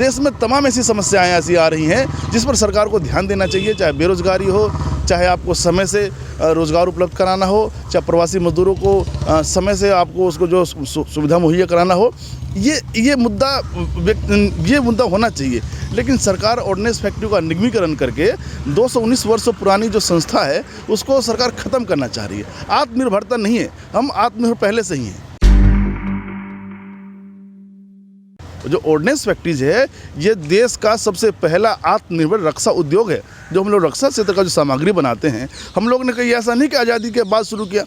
देश में तमाम ऐसी समस्याएं ऐसी आ रही हैं जिस पर सरकार को ध्यान देना चाहिए, चाहे बेरोजगारी हो, चाहे आपको समय से रोज़गार उपलब्ध कराना हो, चाहे प्रवासी मजदूरों को समय से आपको उसको जो सुविधा मुहैया कराना हो। ये मुद्दा होना चाहिए। लेकिन सरकार ऑर्डिनेंस फैक्ट्री का निगमीकरण करके 219 वर्ष पुरानी जो संस्था है उसको सरकार ख़त्म करना चाह रही है। आत्मनिर्भरता नहीं है, हम आत्मनिर्भर पहले से ही हैं। जो ऑर्डिनेंस फैक्ट्रीज है ये देश का सबसे पहला आत्मनिर्भर रक्षा उद्योग है। जो हम लोग रक्षा क्षेत्र का जो सामग्री बनाते हैं, हम लोग ने कहीं ऐसा नहीं कि आज़ादी के बाद शुरू किया।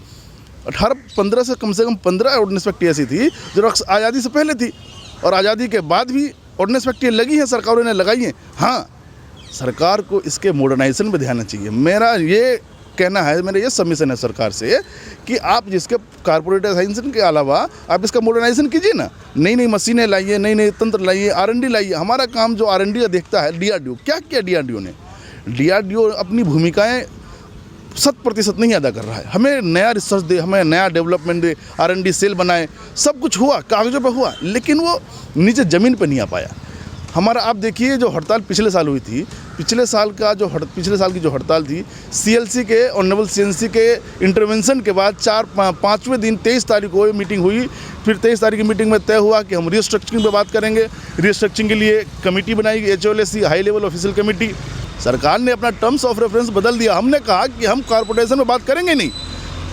1815 से कम 15 ऑर्डिनेंस फैक्ट्री ऐसी थी जो आज़ादी से पहले थी, और आज़ादी के बाद भी ऑर्डिनेंस फैक्ट्री लगी हैं, सरकारों ने लगाई हैं। हाँ, सरकार को इसके मॉडर्नाइजेशन पर ध्यान देना चाहिए। मेरा ये कहना है, मेरा ये सबमिशन है सरकार से कि आप जिसके कॉर्पोरेटाइजेशन के अलावा आप इसका मॉडर्नाइजेशन कीजिए ना। नई नई मशीनें लाइए, नई नई तंत्र लाइए, R&D लाइए। हमारा काम जो R&D देखता है, DRDO क्या किया DRDO ने? DRDO अपनी भूमिकाएं 100% नहीं अदा कर रहा है। हमें नया रिसर्च दे, हमें नया डेवलपमेंट दे, R&D सेल बनाए, सब कुछ हुआ, कागजों पर हुआ, लेकिन वो नीचे ज़मीन पर नहीं आ पाया। हमारा आप देखिए जो हड़ताल पिछले साल हुई थी, पिछले साल की जो हड़ताल थी, CLC के ऑनरेबल CNC के इंटरवेंशन के बाद 5वें दिन 23 तारीख को मीटिंग हुई। फिर 23 तारीख की मीटिंग में तय हुआ कि हम रीस्ट्रक्चरिंग पे बात करेंगे। रीस्ट्रक्चरिंग के लिए कमेटी बनाई, HOLAC high level official committee. सरकार ने अपना टर्म्स ऑफ रेफरेंस बदल दिया। हमने कहा कि हम कॉर्पोरेशन में बात करेंगे नहीं।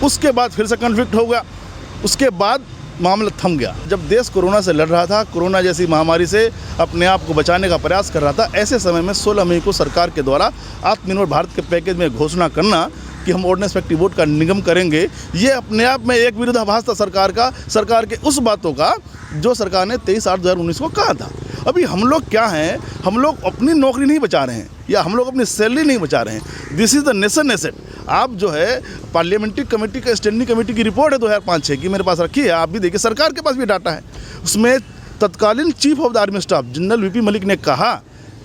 उसके बाद फिर से कन्फ्लिक्ट हो गया, उसके बाद मामला थम गया। जब देश कोरोना से लड़ रहा था, कोरोना जैसी महामारी से अपने आप को बचाने का प्रयास कर रहा था, ऐसे समय में 16 मई को सरकार के द्वारा आत्मनिर्भर भारत के पैकेज में घोषणा करना कि हम ऑर्डिनेंस फैक्ट्री बोर्ड का निगम करेंगे, ये अपने आप में एक विरोधाभास था सरकार के उस बातों का जो सरकार ने 23/8/2019 को कहा था। अभी हम लोग क्या हैं, हम लोग अपनी नौकरी नहीं बचा रहे हैं या हम लोग अपनी सैलरी नहीं बचा रहे हैं। This is the nation asset. आप जो है पार्लियामेंट्री कमेटी का स्टैंडिंग कमेटी की रिपोर्ट है 2005-6 की, मेरे पास रखी है, आप भी देखिए, सरकार के पास भी डाटा है। उसमें तत्कालीन chief of the army staff general VP Malik ने कहा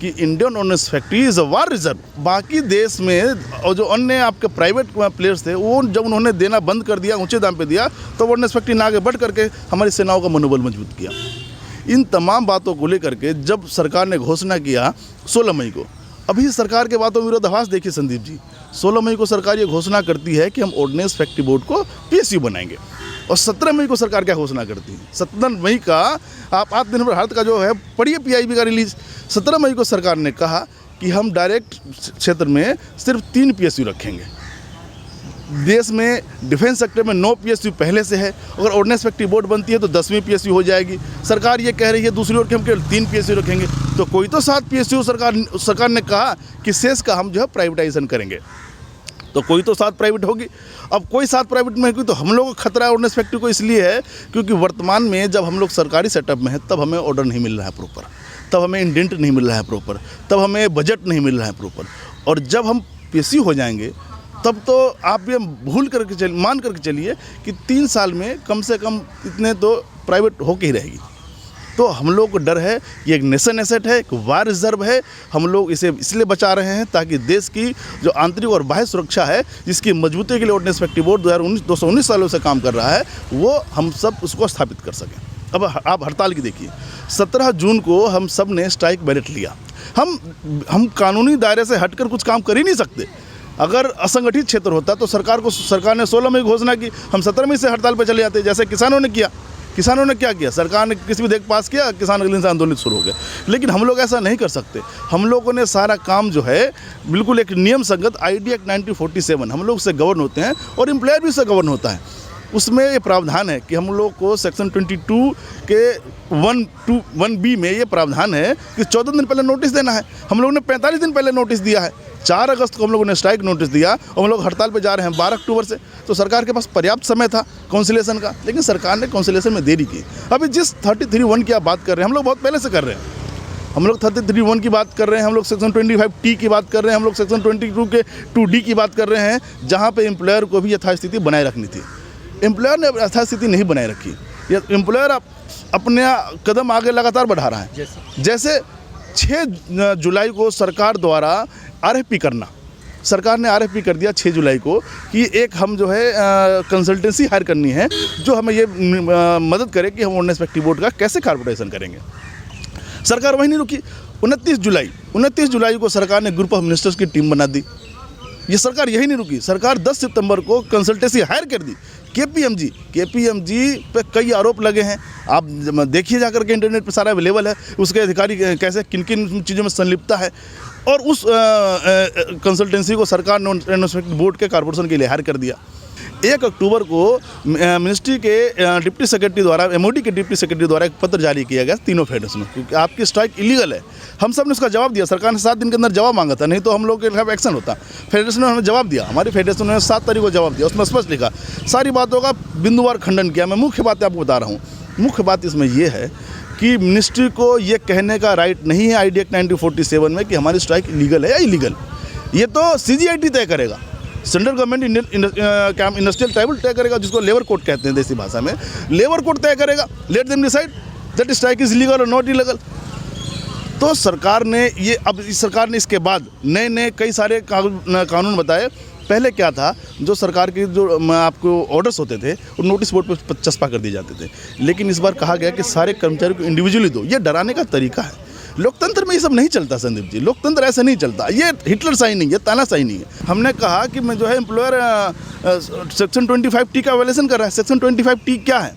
कि Indian ordnance factory is a war reserve. बाकी देश में और जो अन्य आपके प्राइवेट प्लेयर्स थे, वो जब उन्होंने देना बंद कर दिया, ऊंचे दाम पे दिया, तो ऑर्डिनेंस फैक्ट्री ने आगे बढ़ करके हमारी सेनाओं का मनोबल मजबूत किया। इन तमाम बातों को लेकर के जब सरकार ने घोषणा किया 16 मई को, अभी सरकार के बातों में विरोधाभास देखिए संदीप जी। 16 मई को सरकार ये घोषणा करती है कि हम ऑर्डिनेंस फैक्ट्री बोर्ड को PSU बनाएंगे, और 17 मई को सरकार क्या घोषणा करती है? 17 मई का आप आत्मनिर्भर भारत का जो है पढ़िए, PIB का रिलीज। 17 मई को सरकार ने कहा कि हम डायरेक्ट क्षेत्र में सिर्फ 3 PSU रखेंगे। देश में डिफेंस सेक्टर में 9 PSU पहले से है, अगर ऑर्डिनेंस फैक्ट्री बोर्ड बनती है तो 10वीं PSU हो जाएगी। सरकार ये कह रही है दूसरी ओर कि हम केवल 3 PSU रखेंगे, तो कोई तो 7 PSU सरकार ने कहा कि शेष का हम जो है प्राइवेटाइजेशन करेंगे, तो कोई तो 7 प्राइवेट होगी। अब कोई 7 प्राइवेट में होगी तो हम लोग को खतरा है ऑर्डिनेंस फैक्ट्री को, इसलिए है क्योंकि वर्तमान में जब हम लोग सरकारी सेटअप में हैं तब हमें ऑर्डर नहीं मिल रहा है प्रॉपर, तब हमें इंडेंट नहीं मिल रहा है प्रॉपर, तब हमें बजट नहीं मिल रहा है प्रॉपर। और जब हम PSU हो जाएंगे तब तो आप ये मान करके चलिए कि 3 साल में कम से कम इतने तो प्राइवेट होके ही रहेगी। तो हम लोग को डर है, ये एक नेशन एसेट है, एक वार रिजर्व है। हम लोग इसे इसलिए बचा रहे हैं ताकि देश की जो आंतरिक और बाह्य सुरक्षा है, जिसकी मजबूती के लिए ऑर्डिनेंस फैक्ट्री बोर्ड 219 सालों से काम कर रहा है, वो हम सब उसको स्थापित कर सकें। अब आप हड़ताल की देखिए, 17 जून को हम सब ने स्ट्राइक बैलेट लिया। हम कानूनी दायरे से हटकर कुछ काम कर ही नहीं सकते। अगर असंगठित क्षेत्र होता तो सरकार ने 16 मई घोषणा की, हम 17 मई से हड़ताल पर चले जाते, जैसे किसानों ने किया। किसानों ने क्या किया, सरकार ने किसी विधेयक पास किया, किसान अगले दिन से आंदोलित शुरू हो गए। लेकिन हम लोग ऐसा नहीं कर सकते। हम लोगों ने सारा काम जो है बिल्कुल एक नियम संगत ID एक्ट 1947 हम लोग से गवर्न होते हैं, और एम्प्लॉयर भी उससे गवर्न होता है। उसमें ये प्रावधान है कि हम लोग को सेक्शन 22 के 1B में ये प्रावधान है कि 14 दिन पहले नोटिस देना है। हम लोगों ने 45 दिन पहले नोटिस दिया है। 4 अगस्त को हम लोगों ने स्ट्राइक नोटिस दिया और हम लोग हड़ताल पे जा रहे हैं 12 अक्टूबर से। तो सरकार के पास पर्याप्त समय था काउंसिलेशन का, लेकिन सरकार ने काउंसिलेशन में देरी की। अभी जिस 33(1) की आप बात कर रहे हैं, हम लोग बहुत पहले से कर रहे हैं। हम लोग 33(1) की बात कर रहे हैं, हम लोग सेक्शन 25T की बात कर रहे हैं, हम लोग सेक्शन 22 के 2D की बात कर रहे हैं, जहाँ पे एम्प्लॉयर को भी यथास्थिति बनाए रखनी थी। एम्प्लॉयर ने यथास्थिति नहीं बनाए रखी। एम्प्लॉयर अपने कदम आगे लगातार बढ़ा रहा है। जैसे 6 जुलाई को सरकार द्वारा RFP करना, सरकार ने RFP कर दिया 6 जुलाई को कि एक हम जो है कंसल्टेंसी हायर करनी है जो हमें ये मदद करे कि हम ऑर्डिनेंस फैक्ट्री बोर्ड का कैसे कॉर्पोरेशन करेंगे। सरकार वहीं नहीं रुकी। 29 जुलाई को सरकार ने ग्रुप ऑफ मिनिस्टर्स की टीम बना दी। ये सरकार यही नहीं रुकी, सरकार 10 सितंबर को कंसल्टेंसी हायर कर दी। केपीएमजी पे कई आरोप लगे हैं, आप देखिए जाकर के, इंटरनेट पे सारा अवेलेबल है, उसके अधिकारी कैसे किन किन चीज़ों में संलिप्तता है। और उस कंसल्टेंसी को सरकार ने इन्वेस्टमेंट बोर्ड के कॉर्पोरेशन के लिए हायर कर दिया। 1 अक्टूबर को मिनिस्ट्री के डिप्टी सेक्रेटरी द्वारा, एमओडी के डिप्टी सेक्रेटरी द्वारा एक पत्र जारी किया गया तीनों फेडरेशन में, क्योंकि आपकी स्ट्राइक इलीगल है। हम सब ने उसका जवाब दिया, सरकार ने 7 दिन के अंदर जवाब मांगा था, नहीं तो हम लोग के खिलाफ एक्शन होता। फेडरेशन ने हमें जवाब दिया, हमारी फेडरेशन ने 7 तारीख को जवाब दिया, उसमें स्पष्ट लिखा, सारी बातों का बिंदुवार खंडन किया। मैं मुख्य बात आपको बता रहा हूँ। मुख्य बात इसमें यह है कि मिनिस्ट्री को ये कहने का राइट नहीं है आईडी एक्ट 1947 में कि हमारी स्ट्राइक लीगल है या इलीगल। ये तो CGIT तय करेगा, सेंट्रल गवर्नमेंट इंडस्ट्रियल ट्राइब्यूनल तय करेगा, जिसको लेबर कोर्ट कहते हैं देसी भाषा में। लेबर कोर्ट तय करेगा, let them decide that strike is legal और नॉट इलीगल। तो सरकार ने ये, अब इस सरकार ने इसके बाद नए कई सारे कानून बताए। पहले क्या था, जो सरकार के जो आपको ऑर्डर्स होते थे वो नोटिस बोर्ड पर चस्पा कर दिए जाते थे, लेकिन इस बार कहा गया कि सारे कर्मचारियों को इंडिविजुअली दो। ये डराने का तरीका है। लोकतंत्र में ये सब नहीं चलता संदीप जी, लोकतंत्र ऐसा नहीं चलता। ये हिटलर शाही नहीं है, तानाशाही नहीं है। हमने कहा कि मैं जो है एम्प्लॉयर सेक्शन 25T का वायलेशन कर रहा है। सेक्शन 25T क्या है?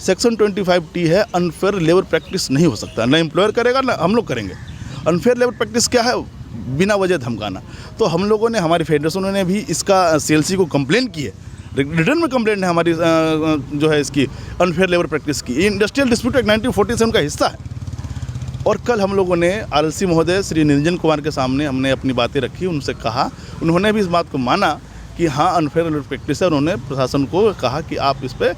सेक्शन 25T है अनफेयर लेबर प्रैक्टिस नहीं हो सकता, ना एम्प्लॉयर करेगा ना हम लोग करेंगे। अनफेयर लेबर प्रैक्टिस क्या है? बिना वजह धमकाना। तो हम लोगों ने, हमारी फेडरेशनों ने भी इसका CLC को कंप्लेन की है, रिटर्न में कंप्लेंट है हमारी जो है इसकी अनफेयर लेबर प्रैक्टिस की। इंडस्ट्रियल डिस्प्यूट एक्ट 1947 का हिस्सा है। और कल हम लोगों ने RLC महोदय श्री निरंजन कुमार के सामने हमने अपनी बातें रखी, उनसे कहा, उन्होंने भी इस बात को माना कि हाँ अनफेयर लेबर प्रैक्टिस है। उन्होंने प्रशासन को कहा कि आप इस पर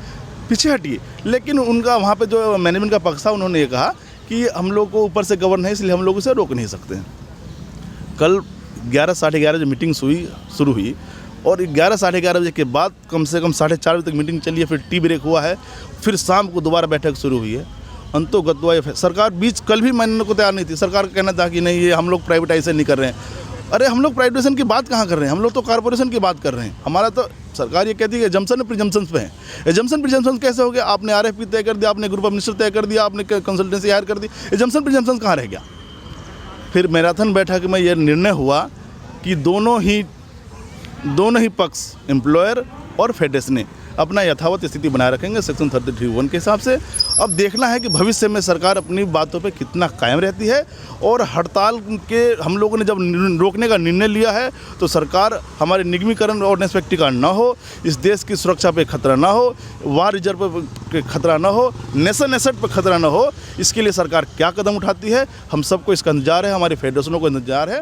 पीछे हटिए, लेकिन उनका वहाँ पे जो मैनेजमेंट का पक्ष था उन्होंने ये कहा कि हम लोग को ऊपर से गवर्न है, इसलिए हम लोग उसे रोक नहीं सकते। कल 11 साढ़े 11 जो मीटिंग शुरू हुई और 11 साढ़े 11 बजे के बाद कम से कम 4:30 बजे तक मीटिंग चली है, फिर टी ब्रेक हुआ है, फिर शाम को दोबारा बैठक शुरू हुई है। अंतोगत्वा सरकार बीच कल भी मानने को तैयार नहीं थी। सरकार का कहना था कि नहीं, ये हम लोग प्राइवेटाइजेशन नहीं कर रहे हैं। अरे हम लोग प्राइवेटाइजेशन की बात कहाँ कर रहे हैं, हम लोग तो कॉर्पोरेशन की बात कर रहे हैं। हमारा तो सरकार ये कहती है एजम्पशन प्रिजम्पशन पे है। एजम्पशन प्रिजम्पशन कैसे हो गया? आपने RFP तय कर दिया, आपने ग्रुप ऑफ मिनिस्टर तय कर दिया, आपने कंसल्टेंसी हायर कर दी, एजम्पशन प्रिजम्पशन कहाँ रह गया? फिर मैराथन बैठक में यह निर्णय हुआ कि दोनों ही पक्ष, एम्प्लॉयर और फेडरेशन ने अपना यथावत स्थिति बनाए रखेंगे सेक्शन 33(1) के हिसाब से। अब देखना है कि भविष्य में सरकार अपनी बातों पे कितना कायम रहती है। और हड़ताल के हम लोगों ने जब रोकने का निर्णय लिया है तो सरकार हमारे निगमीकरण ऑर्डिनेंस फैक्ट्री का ना हो, इस देश की सुरक्षा पे खतरा ना हो, वार रिजर्व पे खतरा ना हो, नेशन एसेट पर खतरा ना हो, इसके लिए सरकार क्या कदम उठाती है, हम सबको इसका इंतजार है, हमारी फेडरेशनों को इंतजार है।